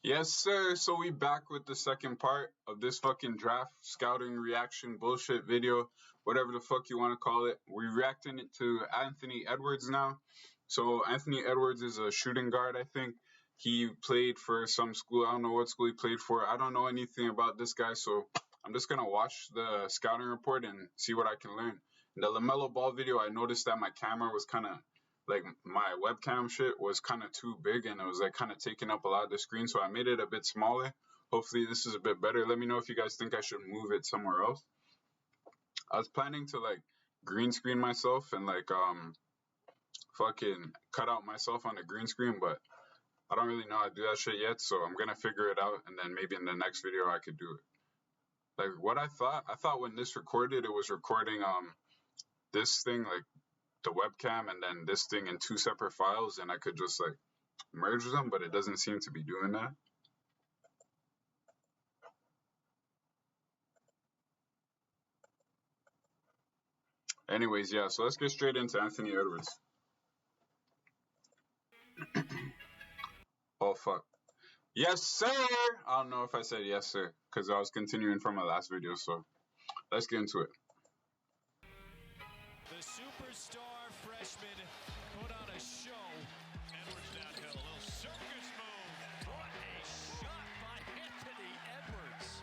Yes, sir. So we back with the second part of this fucking draft scouting reaction bullshit video, whatever the fuck you want to call it. We're reacting it to Anthony Edwards now. So Anthony Edwards is a shooting guard, I think. He played for some school. I don't know what school he played for. I don't know anything about this guy, so I'm just gonna watch the scouting report and see what I can learn. In the LaMelo Ball video, I noticed that my camera was kind of like my webcam shit was kind of too big and it was like kind of taking up a lot of the screen, so I made it a bit smaller. Hopefully this is a bit better. Let me know if you guys think I should move it somewhere else. I was planning to like green screen myself and like fucking cut out myself on the green screen, but I don't really know how to do that shit yet, so I'm gonna figure it out and then maybe in the next video I could do it. Like what I thought when this recorded, it was recording this thing like the webcam and then this thing in two separate files and I could just like merge them, but it doesn't seem to be doing that. Anyways, yeah, so let's get straight into Anthony Edwards. Oh fuck. Yes sir! I don't know if I said yes sir because I was continuing from my last video, so let's get into it. The superstar freshman put on a show. Edwards downhill, a little circus move. What a shot by Anthony Edwards.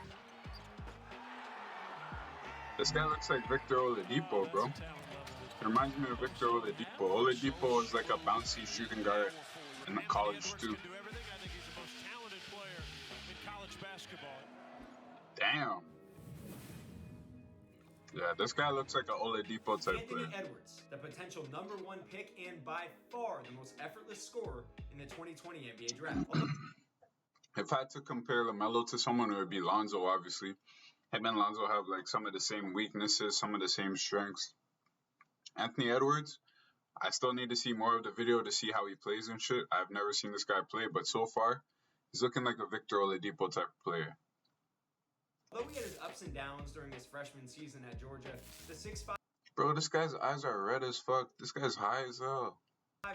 This guy looks like Victor Oladipo, bro. It reminds me of Victor Oladipo. Oladipo is like a bouncy shooting guard in college too. I think he's the most talented player in college basketball. Damn. Yeah, this guy looks like an Oladipo type player. Anthony Edwards, the potential #1 pick and by far the most effortless scorer in the 2020 NBA draft. If I had to compare LaMelo to someone, it would be Lonzo, obviously. Him and Lonzo have like some of the same weaknesses, some of the same strengths. Anthony Edwards, I still need to see more of the video to see how he plays and shit. I've never seen this guy play, but so far, he's looking like a Victor Oladipo type of player. Although he had his ups and downs during his freshman season at Georgia, the 6'5" Bro, this guy's eyes are red as fuck. This guy's high as hell.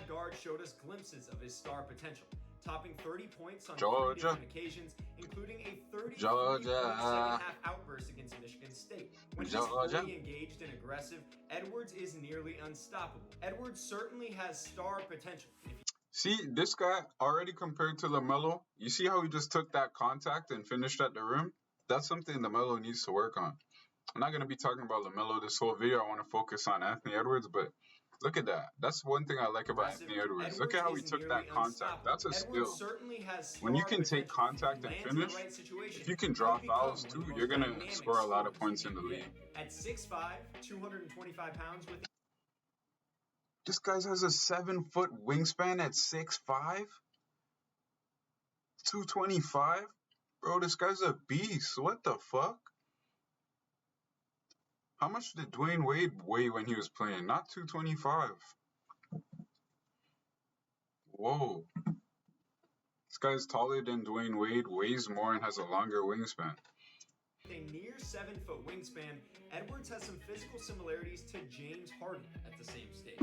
guard showed us glimpses of his star potential, topping 30 points on Georgia. 3 different occasions, including a 33-point second-half outburst against Michigan State. When he's fully engaged and aggressive, Edwards is nearly unstoppable. Edwards certainly has star potential. See, this guy, already compared to LaMelo, you see how he just took that contact and finished at the rim? That's something LaMelo needs to work on. I'm not going to be talking about LaMelo this whole video. I want to focus on Anthony Edwards, but look at that. That's one thing I like about Anthony Edwards. Look at how he took that contact. That's a skill. When you can take contact and finish, if you can draw fouls too, you're going to score a lot of points in the league. At 6'5", 225 pounds with... This guy has a 7-foot wingspan at 6'5", 225. Bro, this guy's a beast. What the fuck? How much did Dwayne Wade weigh when he was playing? Not 225. Whoa. This guy's taller than Dwayne Wade, weighs more, and has a longer wingspan. With a near 7-foot wingspan, Edwards has some physical similarities to James Harden at the same stage.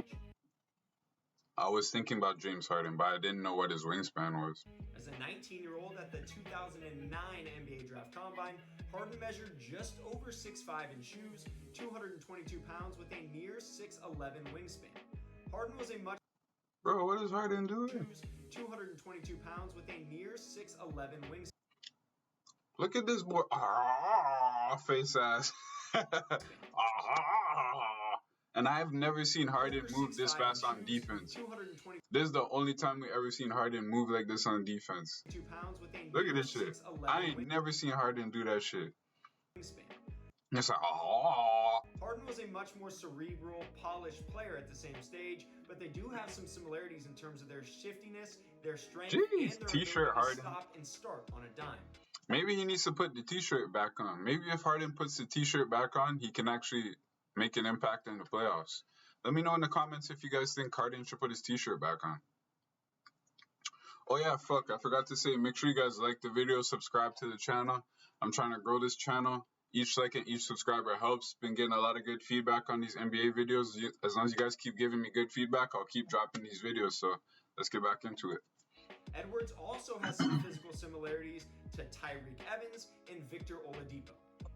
I was thinking about James Harden, but I didn't know what his wingspan was. As a 19-year-old at the 2009 NBA Draft Combine, Harden measured just over 6'5" in shoes, 222 pounds with a near 6'11" wingspan. Harden was a much... Bro, what is Harden doing? 222 pounds with a near 6'11" wingspan. Look at this boy. Face ass. And I've never seen Harden move this fast on defense. This is the only time we ever seen Harden move like this on defense. Look at this shit. I ain't never seen Harden do that shit. It's like, Harden was a much more cerebral, polished player at the same stage, but they do have some similarities in terms of their shiftiness, their strength, and their ability to stop and start on a dime. Maybe he needs to put the t-shirt back on. Maybe if Harden puts the t-shirt back on, he can actually make an impact in the playoffs. Let me know in the comments if you guys think Harden should put his t-shirt back on. Oh yeah, fuck, I forgot to say, make sure you guys like the video, subscribe to the channel. I'm trying to grow this channel. Each like and each subscriber helps. Been getting a lot of good feedback on these NBA videos. As long as you guys keep giving me good feedback, I'll keep dropping these videos. So let's get back into it. Edwards also has some physical similarities to Tyrek Evans and Victor Oladipo.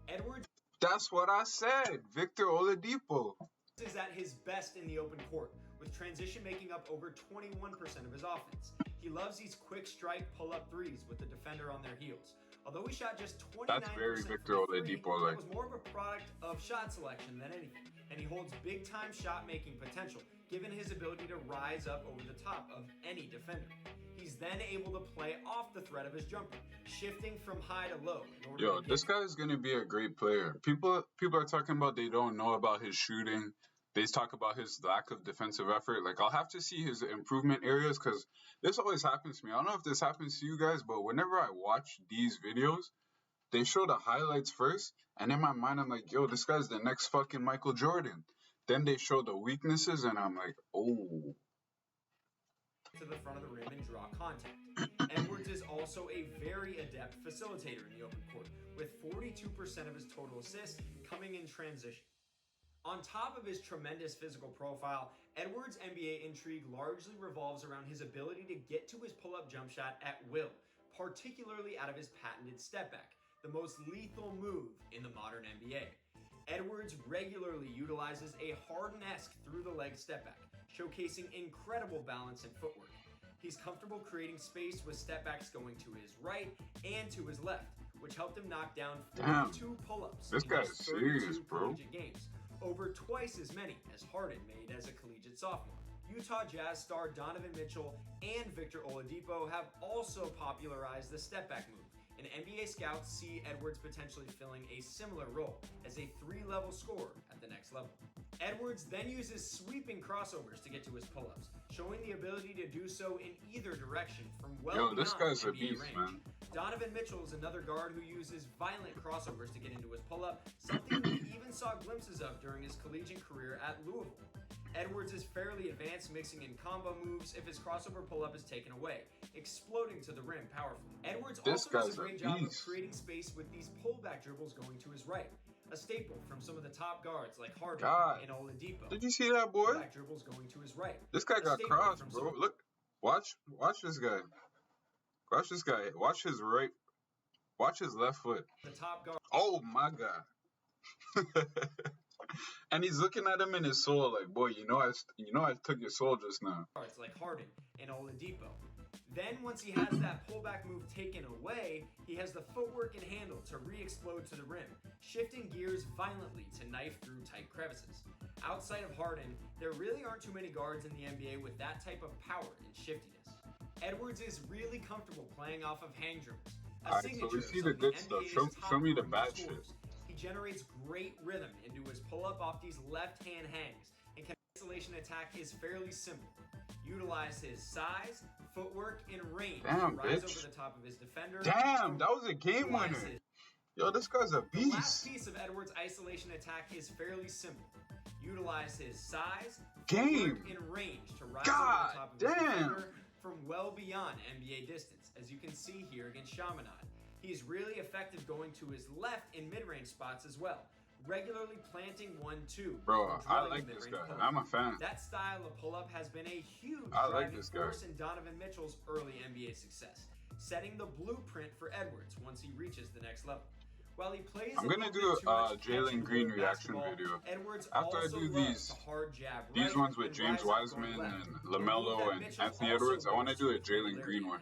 Edwards That's what I said, Victor Oladipo. is at his best in the open court, with transition making up over 21% of his offense. He loves these quick strike pull-up threes with the defender on their heels. Although he shot just 29% That's very Victor from three, Oladipo like. that was more of a product of shot selection than anything, and he holds big-time shot-making potential, given his ability to rise up over the top of any defender. He's then able to play off the threat of his jumper, shifting from high to low. Yo, this guy is gonna be a great player. People are talking about they don't know about his shooting. They talk about his lack of defensive effort. Like, I'll have to see his improvement areas because this always happens to me. I don't know if this happens to you guys, but whenever I watch these videos, they show the highlights first, and in my mind, I'm like, yo, this guy's the next fucking Michael Jordan. Then they show the weaknesses, and I'm like, oh. To the front of the rim and draw contact. Edwards is also a very adept facilitator in the open court, with 42% of his total assists coming in transition. On top of his tremendous physical profile, Edwards' NBA intrigue largely revolves around his ability to get to his pull-up jump shot at will, particularly out of his patented step back, the most lethal move in the modern NBA. Edwards regularly utilizes a Harden-esque through-the-leg step back, showcasing incredible balance and footwork. He's comfortable creating space with step backs going to his right and to his left, which helped him knock down 42 pull-ups This in guy's just serious, 32 bro. collegiate games, over twice as many as Harden made as a collegiate sophomore. Utah Jazz star Donovan Mitchell and Victor Oladipo have also popularized the step back move, and NBA scouts see Edwards potentially filling a similar role as a three-level scorer at the next level. Edwards then uses sweeping crossovers to get to his pull-ups, showing the ability to do so in either direction from well Yo, this beyond guy's a NBA beast, range. man. Donovan Mitchell is another guard who uses violent crossovers to get into his pull-up, something we even saw glimpses of during his collegiate career at Louisville. Edwards is fairly advanced, mixing in combo moves if his crossover pull-up is taken away, exploding to the rim powerfully. Edwards also does a great job of creating space with these pullback dribbles going to his right, a staple from some of the top guards like Harden and Oladipo. Did you see that, boy? Pullback dribbles going to his right. This guy got crossed, bro. Look, watch this guy. Watch this guy. Watch his right. Watch his left foot. The top guard. Oh my god. And he's looking at him in his soul like, boy, I took your soul just now. Guards like Harden and Oladipo. Then once he has that pullback move taken away, he has the footwork and handle to re-explode to the rim, shifting gears violently to knife through tight crevices. Outside of Harden, there really aren't too many guards in the NBA with that type of power and shiftiness. Edwards is really comfortable playing off of hang dribbles. Alright, so we see the good stuff. Show me the bad shit. He generates great rhythm into his pull-up off these left-hand hangs, and isolation attack is fairly simple. Utilize his size, footwork, and range to rise over the top of his defender. Damn, that was a game winner. Yo, this guy's a beast. The last piece of Edwards' isolation attack is fairly simple. Utilize his size, footwork, and range to rise over the top of his defender from well beyond NBA distance, as you can see here against Chaminade. He's really effective going to his left in mid-range spots as well, regularly planting 1-2. Bro, I like this guy. I'm a fan. That style of pull-up has been a huge driving force in Donovan Mitchell's early NBA success, setting the blueprint for Edwards once he reaches the next level. While he plays I'm gonna do a Jalen Green reaction video. Edwards after I do these ones with James Wiseman and LaMelo and Anthony Edwards, I want to do a Jalen Green one.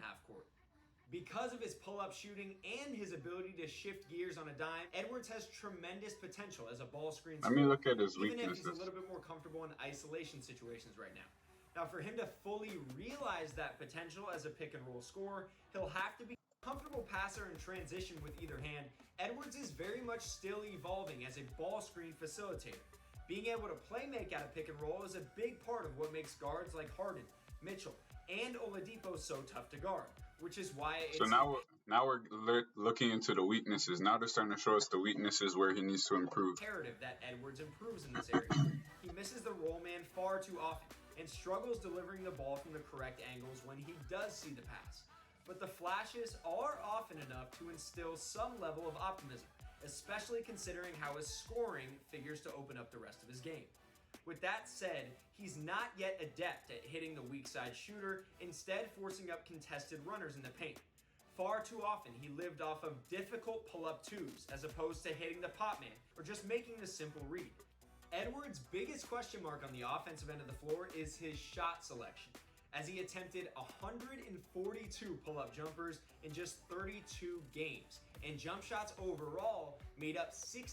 Because of his pull-up shooting and his ability to shift gears on a dime, Edwards has tremendous potential as a ball screen scorer. Let me look at his weaknesses. Even if he's a little bit more comfortable in isolation situations right now. Now, for him to fully realize that potential as a pick-and-roll scorer, he'll have to be a comfortable passer in transition with either hand. Edwards is very much still evolving as a ball screen facilitator. Being able to play make out of pick-and-roll is a big part of what makes guards like Harden, Mitchell, and Oladipo so tough to guard. Which is why it's... So now we're looking into the weaknesses. Now they're starting to show us the weaknesses where he needs to improve. Imperative that Edwards improves in this area. He misses the roll man far too often and struggles delivering the ball from the correct angles when he does see the pass. But the flashes are often enough to instill some level of optimism, especially considering how his scoring figures to open up the rest of his game. With that said, he's not yet adept at hitting the weak side shooter, instead forcing up contested runners in the paint. Far too often, he lived off of difficult pull-up twos as opposed to hitting the pop man or just making the simple read. Edwards' biggest question mark on the offensive end of the floor is his shot selection, as he attempted 142 pull-up jumpers in just 32 games, and jump shots overall made up 67%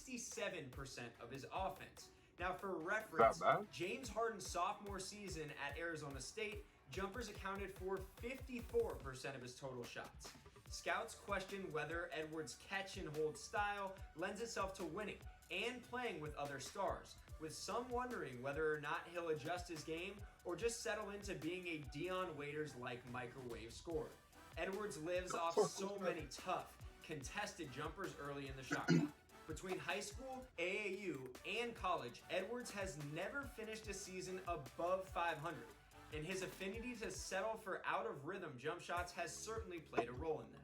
of his offense. Now, for reference, James Harden's sophomore season at Arizona State, jumpers accounted for 54% of his total shots. Scouts question whether Edwards' catch-and-hold style lends itself to winning and playing with other stars, with some wondering whether or not he'll adjust his game or just settle into being a Dion Waiters-like microwave scorer. Edwards lives off so many tough, contested jumpers early in the shot clock. Between high school, AAU, and college, Edwards has never finished a season above 500, and his affinity to settle for out-of-rhythm jump shots has certainly played a role in that.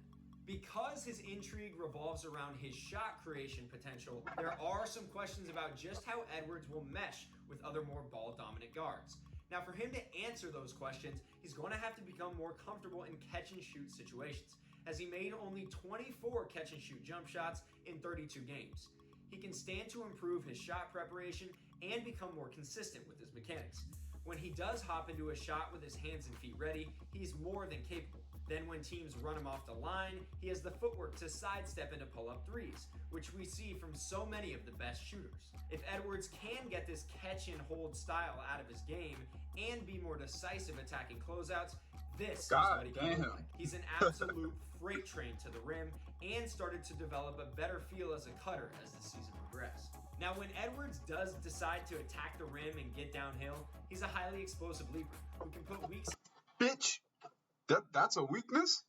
Because his intrigue revolves around his shot creation potential, there are some questions about just how Edwards will mesh with other more ball-dominant guards. Now, for him to answer those questions, he's going to have to become more comfortable in catch-and-shoot situations, as he made only 24 catch-and-shoot jump shots in 32 games. He can stand to improve his shot preparation and become more consistent with his mechanics. When he does hop into a shot with his hands and feet ready, he's more than capable. Then when teams run him off the line, he has the footwork to sidestep into pull-up threes, which we see from so many of the best shooters. If Edwards can get this catch-and-hold style out of his game and be more decisive attacking closeouts, this is what he can look like. He's an absolute freight train to the rim and started to develop a better feel as a cutter as the season progressed. Now, when Edwards does decide to attack the rim and get downhill, he's a highly explosive leaper who can put weak... Bitch! That's a weakness?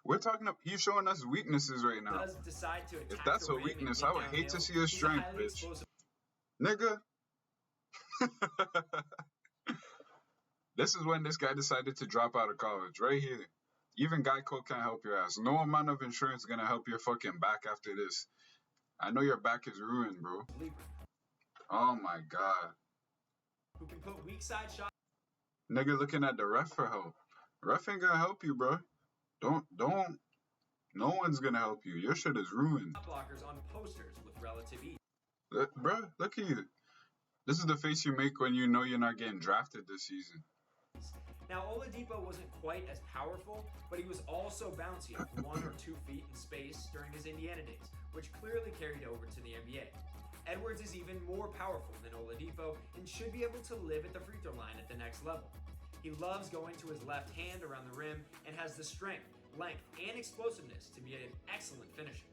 We're talking about, he's showing us weaknesses right now. Does decide to attack if that's the a rim weakness, and I would get hate to downhill, see his strength, bitch. Nigga. This is when this guy decided to drop out of college, right here. Even Geico can't help your ass. No amount of insurance is gonna help your fucking back after this. I know your back is ruined, bro. Oh my god. Who can put weak side shots. Nigga looking at the ref for help. Ref ain't gonna help you, bro. Don't. No one's gonna help you. Your shit is ruined. Blockers on posters with relative ease. Bro, look at you. This is the face you make when you know you're not getting drafted this season. Now, Oladipo wasn't quite as powerful, but he was also bouncy up 1 or 2 feet in space during his Indiana days, which clearly carried over to the NBA. Edwards is even more powerful than Oladipo and should be able to live at the free throw line at the next level. He loves going to his left hand around the rim and has the strength, length, and explosiveness to be an excellent finisher.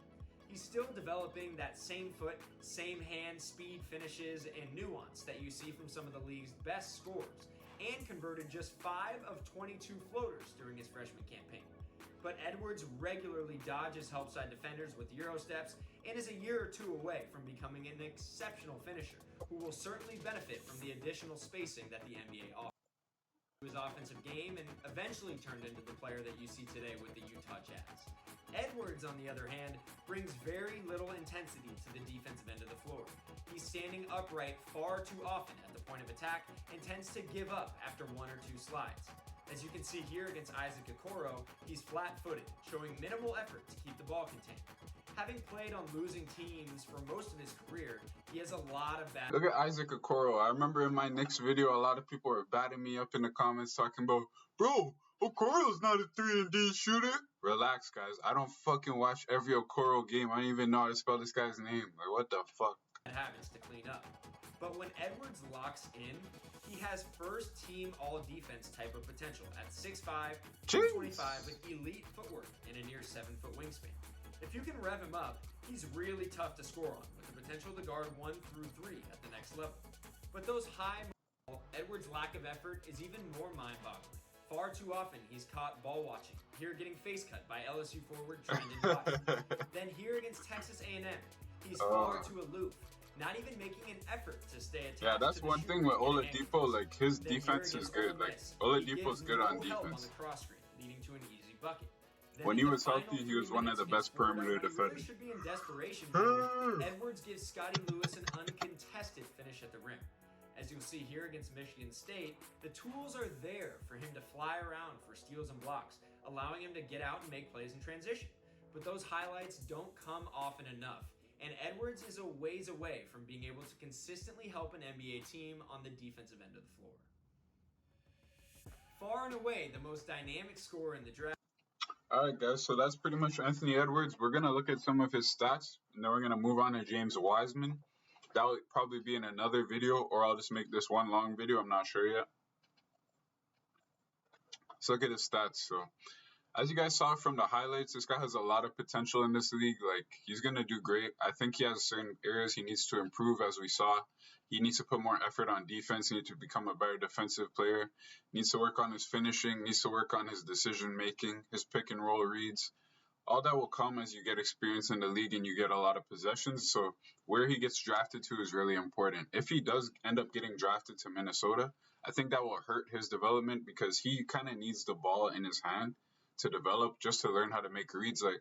He's still developing that same foot, same hand, speed finishes, and nuance that you see from some of the league's best scorers, and converted just 5 of 22 floaters during his freshman campaign. But Edwards regularly dodges help side defenders with Euro steps and is a year or 2 away from becoming an exceptional finisher who will certainly benefit from the additional spacing that the NBA offers. His offensive game and eventually turned into the player that you see today with the Utah Jazz. Edwards, on the other hand, brings very little intensity to the defensive end of the floor. He's standing upright far too often at the point of attack and tends to give up after 1 or 2 slides. As you can see here against Isaac Okoro, he's flat-footed, showing minimal effort to keep the ball contained. Having played on losing teams for most of his career, he has a lot of bad... Look at Isaac Okoro. I remember in my Knicks video, a lot of people were batting me up in the comments talking about, bro, Okoro's not a 3-and-D shooter. Relax, guys. I don't fucking watch every Okoro game. I don't even know how to spell this guy's name. Like, what the fuck? Habits to clean up. But when Edwards locks in, he has first-team all-defense type of potential at 6'5", 225 with elite footwork and a near 7-foot wingspan. If you can rev him up, he's really tough to score on, with the potential to guard 1 through 3 at the next level. But those high Edwards' lack of effort is even more mind-boggling. Far too often, he's caught ball watching, here getting face cut by LSU forward Trendon Watson. Then here against Texas A&M, he's far too aloof, not even making an effort to stay attached. Yeah, that's one thing with Oladipo, like, his defense is good. Like, Oladipo's good on defense. On the cross screen, leading to an easy bucket. When he was healthy, he was one of the best perimeter defenders. Should be in desperation mode. Edwards gives Scotty Lewis an uncontested finish at the rim. As you'll see here against Michigan State, the tools are there for him to fly around for steals and blocks, allowing him to get out and make plays in transition. But those highlights don't come often enough, and Edwards is a ways away from being able to consistently help an NBA team on the defensive end of the floor. Far and away the most dynamic scorer in the draft. Alright guys, so that's pretty much Anthony Edwards. We're going to look at some of his stats, and then we're going to move on to James Wiseman. That will probably be in another video, or I'll just make this one long video, I'm not sure yet. Let's look at his stats. So, as you guys saw from the highlights, this guy has a lot of potential in this league. Like, he's going to do great. I think he has certain areas he needs to improve, as we saw. He needs to put more effort on defense. He needs to become a better defensive player. He needs to work on his finishing. Needs to work on his decision-making, his pick-and-roll reads. All that will come as you get experience in the league and you get a lot of possessions. So where he gets drafted to is really important. If he does end up getting drafted to Minnesota, I think that will hurt his development because he kind of needs the ball in his hand to develop, just to learn how to make reads. Like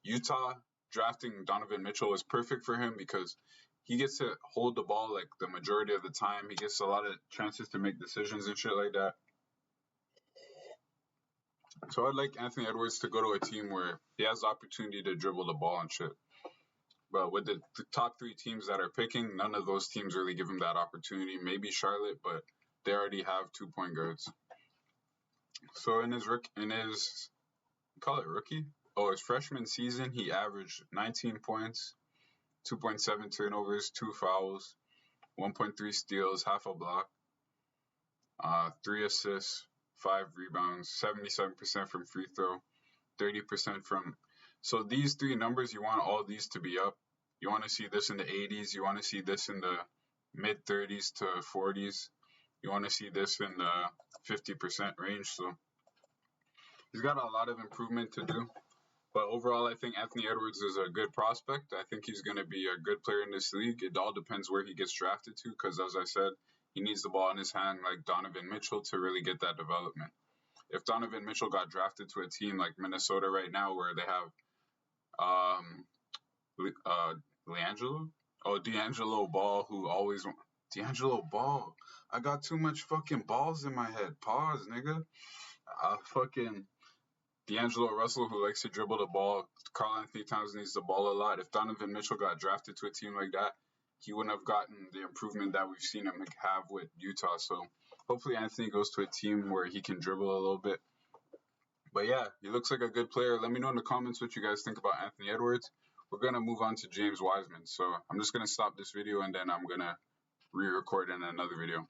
Utah drafting Donovan Mitchell is perfect for him because he gets to hold the ball like the majority of the time. He gets a lot of chances to make decisions and shit like that. So I'd like Anthony Edwards to go to a team where he has the opportunity to dribble the ball and shit. But with the top three teams that are picking, none of those teams really give him that opportunity. Maybe Charlotte, but they already have 2-point guards. So in his his freshman season, he averaged 19 points, 2.7 turnovers, 2 fouls, 1.3 steals, half a block, 3 assists, 5 rebounds, 77% from free throw, 30% from. So these three numbers, you want all these to be up. You want to see this in the 80s. You want to see this in the mid 30s to 40s. You want to see this in the 50% range. So he's got a lot of improvement to do. But overall, I think Anthony Edwards is a good prospect. I think he's going to be a good player in this league. It all depends where he gets drafted to because, as I said, he needs the ball in his hand like Donovan Mitchell to really get that development. If Donovan Mitchell got drafted to a team like Minnesota right now where they have D'Angelo Ball, D'Angelo Ball. I got too much fucking balls in my head. Pause, nigga. Fucking D'Angelo Russell, who likes to dribble the ball. Karl Anthony Towns needs the ball a lot. If Donovan Mitchell got drafted to a team like that, he wouldn't have gotten the improvement that we've seen him have with Utah. So hopefully Anthony goes to a team where he can dribble a little bit. But yeah, he looks like a good player. Let me know in the comments what you guys think about Anthony Edwards. We're going to move on to James Wiseman. So I'm just going to stop this video and then I'm going to re-record in another video.